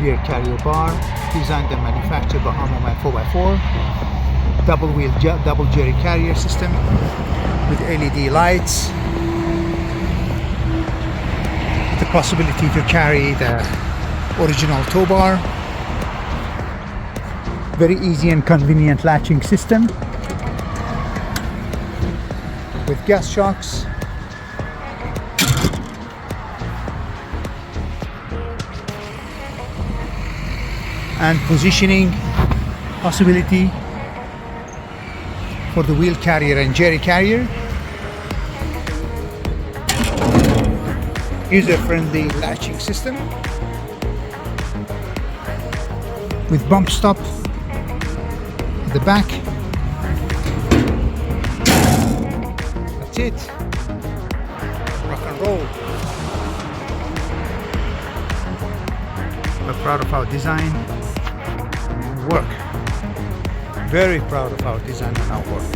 rear carrier bar, designed and manufactured by Homoman 4x4. Double jerry carrier system with LED lights. The possibility to carry the original tow bar. Very easy and convenient latching system with gas shocks. And positioning possibility for the wheel carrier and jerry carrier. User-friendly latching system with bump stop at the back. That's it. Rock and roll. We're proud of our design and work. Very proud of our design and our work.